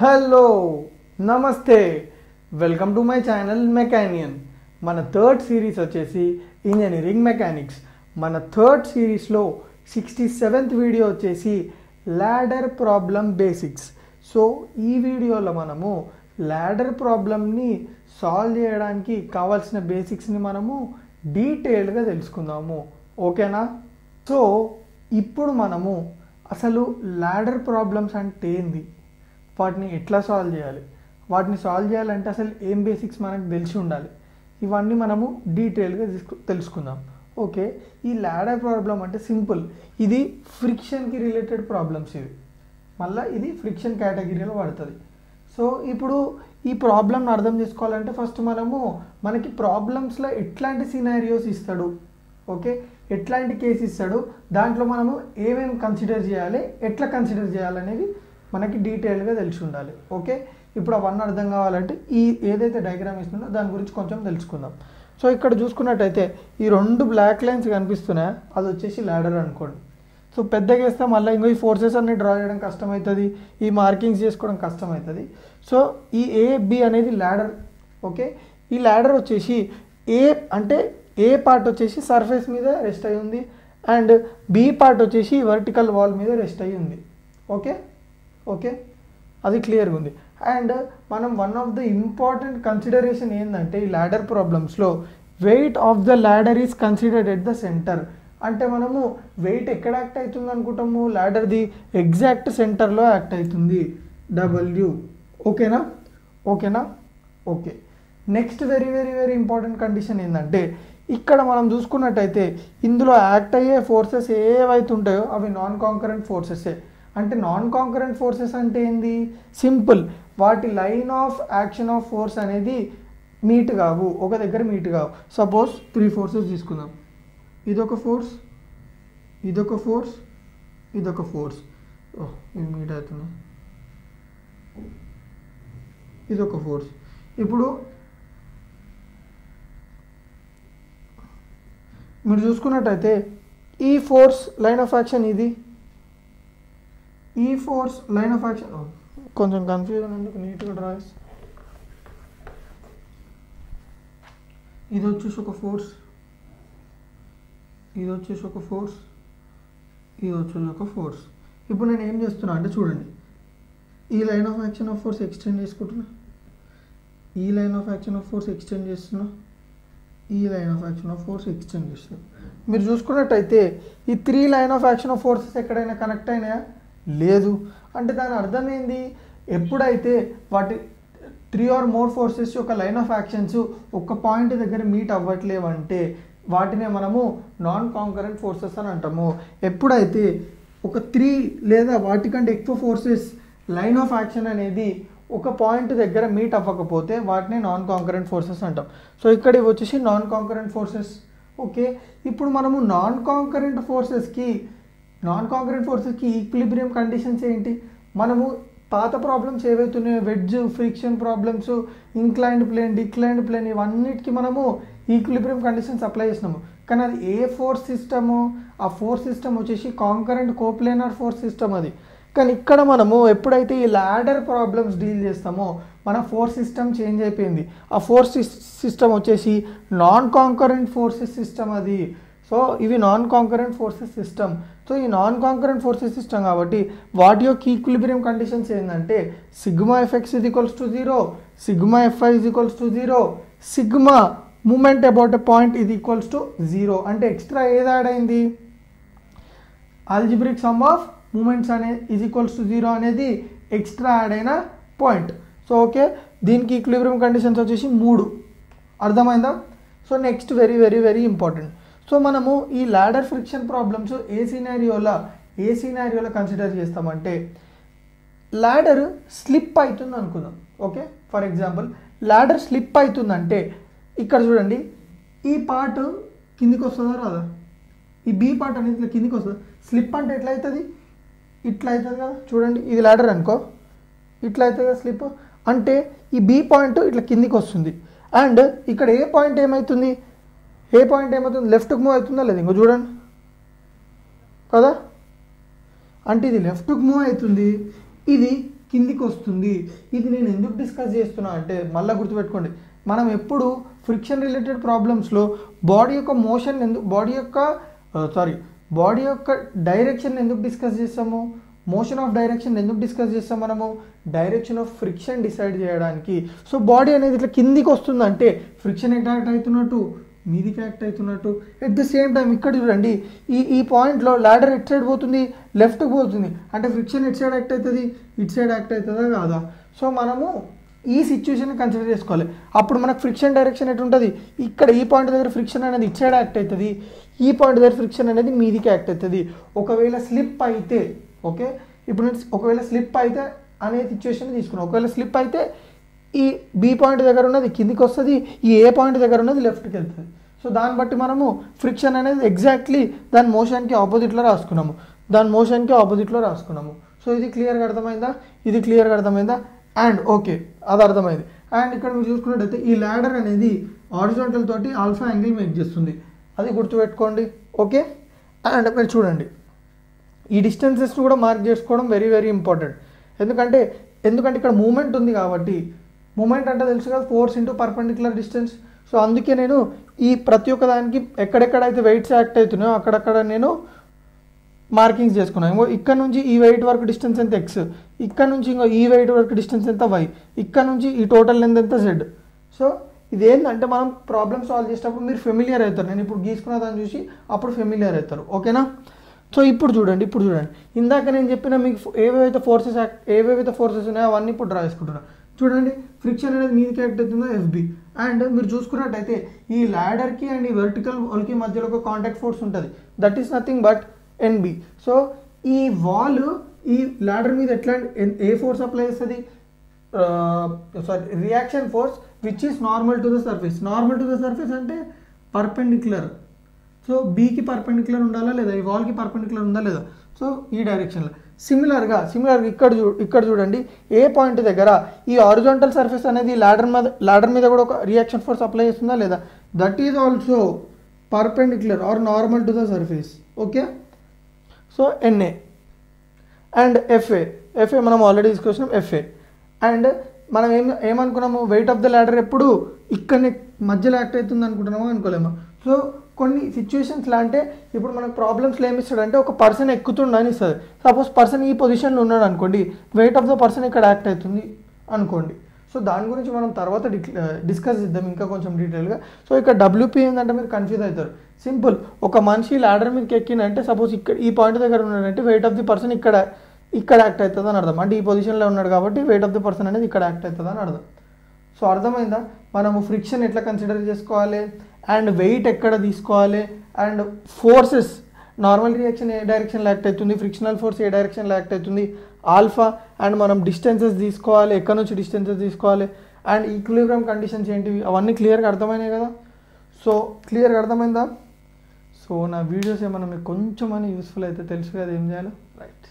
Hello నమస్తే welcome to my channel మెకానియన్. మన third series వచ్చేసి ఇంజనీరింగ్ మెకానిక్స్. మన థర్డ్ సిరీస్లో 67th వీడియో వచ్చేసి ల్యాడర్ ప్రాబ్లం బేసిక్స్. సో ఈ వీడియోలో మనము ల్యాడర్ ప్రాబ్లమ్ని సాల్వ్ చేయడానికి కావాల్సిన బేసిక్స్ని మనము డీటెయిల్గా తెలుసుకుందాము. ఓకేనా? సో ఇప్పుడు మనము అసలు ల్యాడర్ ప్రాబ్లమ్స్ అంటే ఏంది, వాటిని ఎట్లా సాల్వ్ చేయాలి, వాటిని సాల్వ్ చేయాలంటే అసలు ఏం బేసిక్స్ మనకు తెలిసి ఉండాలి, ఇవన్నీ మనము డీటెయిల్గా తెలుసుకుందాం. ఓకే, ఈ ల్యాడర్ ప్రాబ్లం అంటే సింపుల్, ఇది ఫ్రిక్షన్కి రిలేటెడ్ ప్రాబ్లమ్స్. మళ్ళీ ఇది ఫ్రిక్షన్ కేటగిరీలో పడుతుంది. సో ఇప్పుడు ఈ ప్రాబ్లమ్ని అర్థం చేసుకోవాలంటే ఫస్ట్ మనకి ప్రాబ్లమ్స్లో ఎట్లాంటి సినారియోస్ ఇస్తాడు, ఓకే, ఎట్లాంటి కేసు ఇస్తాడు, దాంట్లో మనము ఏమేమి కన్సిడర్ చేయాలి, ఎట్లా కన్సిడర్ చేయాలనేది మనకి డీటెయిల్గా తెలిసి ఉండాలి. ఓకే, ఇప్పుడు అవన్నీ అర్థం కావాలంటే ఈ ఏదైతే డయాగ్రామ్ ఇస్తుందో దాని గురించి కొంచెం తెలుసుకుందాం. సో ఇక్కడ చూసుకున్నట్టయితే ఈ రెండు బ్లాక్ లైన్స్ కనిపిస్తున్నాయి, అది వచ్చేసి ల్యాడర్ అనుకోండి. సో పెద్దగా వేస్తే మళ్ళీ ఇంకో ఈ ఫోర్సెస్ అన్ని డ్రా చేయడం కష్టమవుతుంది, ఈ మార్కింగ్స్ చేసుకోవడం కష్టమవుతుంది. సో ఈ AB అనేది ల్యాడర్. ఓకే, ఈ ల్యాడర్ వచ్చేసి ఏ పార్ట్ వచ్చేసి సర్ఫేస్ మీద రెస్ట్ అయి ఉంది అండ్ B పార్ట్ వచ్చేసి వర్టికల్ వాల్ మీద రెస్ట్ అయి ఉంది. ఓకే, అది క్లియర్గా ఉంది. అండ్ మనం one of the important consideration ఏంటంటే ఈ ల్యాడర్ ప్రాబ్లమ్స్లో weight of the ladder is considered at the centre. అంటే మనము వెయిట్ ఎక్కడ యాక్ట్ అవుతుంది అనుకుంటాము, ల్యాడర్ది ఎగ్జాక్ట్ సెంటర్లో యాక్ట్ అవుతుంది, W. ఓకేనా? Okay, next very very very important condition ఏంటంటే ఇక్కడ మనం చూసుకున్నట్టయితే ఇందులో యాక్ట్ అయ్యే ఫోర్సెస్ ఏవైతే ఉంటాయో అవి నాన్ కాంకరెంట్ ఫోర్సెసే. అంటే నాన్ కాంకరెంట్ ఫోర్సెస్ అంటే ఏంది, సింపుల్, వాటి line of action of force అనేది మీట్ కావు, ఒక దగ్గర మీట్ కావు. సపోజ్ 3 ఫోర్సెస్ తీసుకుందాం, ఇదొక ఫోర్స్, ఇదొక ఫోర్స్, ఇదొక ఫోర్స్, ఇది మీట్ అవుతుంది, ఇదొక ఫోర్స్. ఇప్పుడు మీరు చూసుకున్నట్టయితే ఈ ఫోర్స్ లైన్ ఆఫ్ యాక్షన్ ఇది, ఈ ఫోర్స్ లైన్ ఆఫ్ యాక్షన్ కొంచెం కన్ఫ్యూజన్ ఎందుకు, నీట్గా డ్రా చేసి, ఇది వచ్చేసి ఒక ఫోర్స్, ఇది వచ్చేసి ఒక ఫోర్స్, ఇది వచ్చేసి ఒక ఫోర్స్. ఇప్పుడు నేను ఏం చేస్తున్నా అంటే చూడండి, ఈ line of action of force extend చేసుకుంటున్నా, ఈ line of action of force extend చేస్తున్నా, ఈ line of action of force extend చేస్తున్నా. మీరు చూసుకున్నట్టయితే ఈ 3 line of action of forces ఎక్కడైనా కనెక్ట్ అయినాయా? లేదు. అంటే దాని అర్థం ఏంది, ఎప్పుడైతే వాటి 3 or more ఫోర్సెస్ యొక్క లైన్ ఆఫ్ యాక్షన్స్ ఒక పాయింట్ దగ్గర మీట్ అవ్వట్లేవంటే వాటినే మనము నాన్ కాంకరెంట్ ఫోర్సెస్ అని అంటాము. ఎప్పుడైతే ఒక 3 లేదా వాటికంటే ఎక్కువ ఫోర్సెస్ లైన్ ఆఫ్ యాక్షన్ అనేది ఒక పాయింట్ దగ్గర మీట్ అవ్వకపోతే వాటిని నాన్ కాంకరెంట్ ఫోర్సెస్ అంటాం. సో ఇక్కడ ఇవి వచ్చేసి నాన్ కాంకరెంట్ ఫోర్సెస్. ఓకే, ఇప్పుడు మనము నాన్ కాంకరెంట్ ఫోర్సెస్కి ఈక్విలిబ్రియం కండిషన్స్ ఏంటి, మనము పాత ప్రాబ్లమ్స్ ఏవైతున్నాయో wedge, friction problems, inclined plane, declined plane, ఇవన్నిటికీ మనము ఈక్విలిబ్రియం కండిషన్స్ అప్లై చేసినాము. కానీ అది ఏ ఫోర్స్ సిస్టము, ఆ ఫోర్స్ సిస్టమ్ వచ్చేసి కాంకరెంట్ కోప్లేనర్ ఫోర్స్ సిస్టమ్ అది. కానీ ఇక్కడ మనము ఎప్పుడైతే ఈ ల్యాడర్ ప్రాబ్లమ్స్ డీల్ చేస్తామో మన ఫోర్స్ సిస్టమ్ చేంజ్ అయిపోయింది. ఆ ఫోర్స్ సిస్టమ్ వచ్చేసి నాన్ కాంకరెంట్ ఫోర్సెస్ సిస్టమ్ అది. సో ఇవి non concurrent forces system. So ఈ నాన్ కాంకరెంట్ ఫోర్సెస్ సిస్టమ్ కాబట్టి వాటి యొక్క ఈక్విలిబ్రియం కండిషన్స్ ఏంటంటే sigma FX is equals to 0, sigma FY is equals to 0, sigma moment about a point is equals to 0. అంటే extra ఏది add అయింది, algebraic sum of moments is equals to 0 అనేది extra add అయిన point. So okay, దీనికి equilibrium conditions వచ్చేసి 3. అర్థమైందా? So next very very very important. So మనము ఈ ల్యాడర్ ఫ్రిక్షన్ ప్రాబ్లమ్స్ ఏ సినారియోలో కన్సిడర్ చేస్తామంటే ల్యాడర్ స్లిప్ అవుతుంది అనుకుందాం. Okay, for example ladder slip అవుతుందంటే ఇక్కడ చూడండి, ఈ పార్ట్ కిందికి వస్తుందా రాదా, ఈ B పార్ట్ అనేది ఇట్లా కిందికి వస్తుంది. స్లిప్ అంటే ఎట్లా అవుతుంది, ఇట్లా అవుతుంది కదా, చూడండి ఇది ల్యాడర్ అనుకో, ఇట్లా అవుతుంది కదా స్లిప్. అంటే ఈ B పాయింట్ ఇట్లా కిందికి వస్తుంది అండ్ ఇక్కడ ఏ పాయింట్ ఏమవుతుంది, లెఫ్ట్కి మూవ్ అవుతుందా లేదు, ఇంకో చూడండి కదా, అంటే ఇది లెఫ్ట్కి మూవ్ అవుతుంది, ఇది కిందికి వస్తుంది. ఇది నేను ఎందుకు డిస్కస్ చేస్తున్నా అంటే మళ్ళీ గుర్తుపెట్టుకోండి, మనం ఎప్పుడు ఫ్రిక్షన్ రిలేటెడ్ ప్రాబ్లమ్స్లో బాడీ యొక్క మోషన్ బాడీ యొక్క డైరెక్షన్ ఎందుకు డిస్కస్ చేస్తాము, మోషన్ ఆఫ్ డైరెక్షన్ ఎందుకు డిస్కస్ చేస్తాం మనము, డైరెక్షన్ ఆఫ్ ఫ్రిక్షన్ డిసైడ్ చేయడానికి. సో బాడీ అనేది ఇట్లా కిందికి వస్తుందంటే ఫ్రిక్షన్ ఎట్ యాక్ట్ అవుతున్నట్టు, మీదికి యాక్ట్ అవుతున్నట్టు. ఎట్ ద సేమ్ టైం ఇక్కడ చూడండి, ఈ పాయింట్లో ల్యాడర్ ఎట్ సైడ్ పోతుంది, లెఫ్ట్కి పోతుంది, అంటే ఫ్రిక్షన్ ఎట్ సైడ్ యాక్ట్ అవుతుంది, ఇట్ సైడ్ యాక్ట్ అవుతుందా కాదా. సో మనము ఈ సిచ్యువేషన్ కన్సిడర్ చేసుకోవాలి. అప్పుడు మనకు ఫ్రిక్షన్ డైరెక్షన్ ఎటు ఉంటుంది, ఇక్కడ ఈ పాయింట్ దగ్గర ఫ్రిక్షన్ అనేది ఇట్ సైడ్ యాక్ట్ అవుతుంది, ఈ పాయింట్ దగ్గర ఫ్రిక్షన్ అనేది మీదికి యాక్ట్ అవుతుంది. ఒకవేళ స్లిప్ అయితే ఓకే, ఇప్పుడు ఒకవేళ స్లిప్ అయితే అనే సిచ్యువేషన్ తీసుకున్నాం. ఒకవేళ స్లిప్ అయితే ఈ బి పాయింట్ దగ్గర ఉన్నది కిందికి వస్తుంది, ఈ ఏ పాయింట్ దగ్గర ఉన్నది లెఫ్ట్కి వెళ్తుంది. సో దాన్ని బట్టి మనము ఫ్రిక్షన్ అనేది ఎగ్జాక్ట్లీ దాని మోషన్కి ఆపోజిట్లో రాసుకున్నాము. సో ఇది క్లియర్గా అర్థమైందా, అండ్ ఓకే అది అర్థమైంది. అండ్ ఇక్కడ మీరు చూసుకున్నట్టయితే ఈ ల్యాడర్ అనేది హారిజాంటల్ తోటి ఆల్ఫా యాంగిల్ మేక్ చేస్తుంది, అది గుర్తుపెట్టుకోండి. ఓకే, అండ్ మీరు చూడండి ఈ డిస్టెన్సెస్ కూడా మార్క్ చేసుకోవడం వెరీ వెరీ ఇంపార్టెంట్. ఎందుకంటే ఇక్కడ మూమెంట్ ఉంది కాబట్టి, మూమెంట్ అంటే తెలుసు కదా, force into perpendicular distance. So అందుకే నేను ఈ ప్రతి ఒక్క దానికి ఎక్కడెక్కడైతే వెయిట్స్ యాక్ట్ అవుతున్నాయో అక్కడక్కడ నేను మార్కింగ్స్ చేసుకున్నాను. ఇక్కడ నుంచి ఈ వెయిట్ వరకు డిస్టెన్స్ ఎంత ఎక్స్, ఇక్కడ నుంచి ఈ వెయిట్ వరకు డిస్టెన్స్ ఎంత వై, ఇక్కడ నుంచి ఈ టోటల్ లెంత్ ఎంత జెడ్. సో ఇదేంటంటే మనం ప్రాబ్లమ్ సాల్వ్ చేసేటప్పుడు మీరు ఫెమిలియర్ అవుతారు. నేను ఇప్పుడు గీసుకున్న దాన్ని చూసి అప్పుడు ఫెమిలియర్ అవుతారు. ఓకేనా. సో ఇప్పుడు చూడండి ఇందాక నేను చెప్పిన మీకు ఏవేవైతే ఫోర్సెస్ ఉన్నాయో అవన్నీ ఇప్పుడు డ్రా చేసుకుంటున్నా. చూడండి ఫ్రిక్షన్ అనేది మీదికి యాక్ట్ అవుతుందో ఎఫ్బి. అండ్ మీరు చూసుకున్నట్టయితే ఈ ల్యాడర్కి అండ్ ఈ వర్టికల్ వాల్కి మధ్యలో ఒక కాంటాక్ట్ ఫోర్స్ ఉంటుంది, that is nothing but NB. So ఈ వాల్ ఈ ల్యాడర్ మీద ఎట్లా ఏ ఫోర్స్ అప్లై చేస్తుంది, reaction force which is normal to the surface అంటే పర్పెండిక్యులర్. సో బీకి పర్పెండిక్యులర్ ఉండాలా లేదా, ఈ వాల్కి పర్పెండిక్యులర్ ఉందా లేదా. సో ఈ డైరెక్షన్లో సిమిలర్గా ఇక్కడ చూడండి ఏ పాయింట్ దగ్గర ఈ హారిజాంటల్ సర్ఫేస్ అనేది ల్యాడర్ మీద కూడా ఒక రియాక్షన్ ఫోర్స్ అప్లై చేస్తుందా లేదా, that is also perpendicular or normal to the surface. Okay, so NA and FA మనం ఆల్రెడీ తీసుకొచ్చినాం ఎఫ్ఏ. అండ్ మనం ఏమనుకున్నాము, వెయిట్ ఆఫ్ ద ల్యాడర్ ఎప్పుడు ఇక్కడనే మధ్యలో యాక్ట్ అవుతుంది అనుకుంటున్నామో అనుకోలేమో. సో కొన్ని సిచ్యువేషన్స్లో అంటే ఇప్పుడు మనకు ప్రాబ్లమ్స్లో ఏమి ఇస్తాడంటే ఒక పర్సన్ ఎక్కుతుండని ఇస్తుంది. సపోజ్ పర్సన్ ఈ పొజిషన్లో ఉన్నాడు అనుకోండి, వెయిట్ ఆఫ్ ద పర్సన్ ఇక్కడ యాక్ట్ అవుతుంది అనుకోండి. సో దాని గురించి మనం తర్వాత డిస్కస్ చేద్దాం ఇంకా కొంచెం డీటెయిల్గా. సో ఇక్కడ డబ్ల్యూపీ ఏంటంటే మీరు కన్ఫ్యూజ్ అవుతారు. సింపుల్, ఒక మనిషి ల్యాడర్ మీదకి ఎక్కినంటే సపోజ్ ఇక్కడ ఈ పాయింట్ దగ్గర ఉన్నాడంటే వెయిట్ ఆఫ్ ది పర్సన్ ఇక్కడ యాక్ట్ అవుతుంది అని అర్థం. అంటే ఈ పొజిషన్లో ఉన్నాడు కాబట్టి వెయిట్ ఆఫ్ ది పర్సన్ అనేది ఇక్కడ యాక్ట్ అవుతుంది అని అర్థం. సో అర్థమైందా, మనము ఫ్రిక్షన్ ఎట్లా కన్సిడర్ చేసుకోవాలి, అండ్ వెయిట్ ఎక్కడ తీసుకోవాలి, అండ్ ఫోర్సెస్ నార్మల్ రియాక్షన్ ఏ డైరెక్షన్లో యాక్ట్ అవుతుంది, ఫ్రిక్షనల్ ఫోర్స్ ఏ డైరెక్షన్లో యాక్ట్ అవుతుంది, ఆల్ఫా, అండ్ మనం డిస్టెన్సెస్ తీసుకోవాలి, ఎక్కడ నుంచి డిస్టెన్సెస్ తీసుకోవాలి, అండ్ ఈక్విలిబ్రియం కండిషన్స్ ఏంటివి, అవన్నీ క్లియర్గా అర్థమైనాయి కదా. సో క్లియర్గా అర్థమైందా. సో నా వీడియోస్ ఏమన్నా మీకు కొంచెం అని యూస్ఫుల్ అయితే తెలుసు కదా ఏం చేయాలో. రైట్.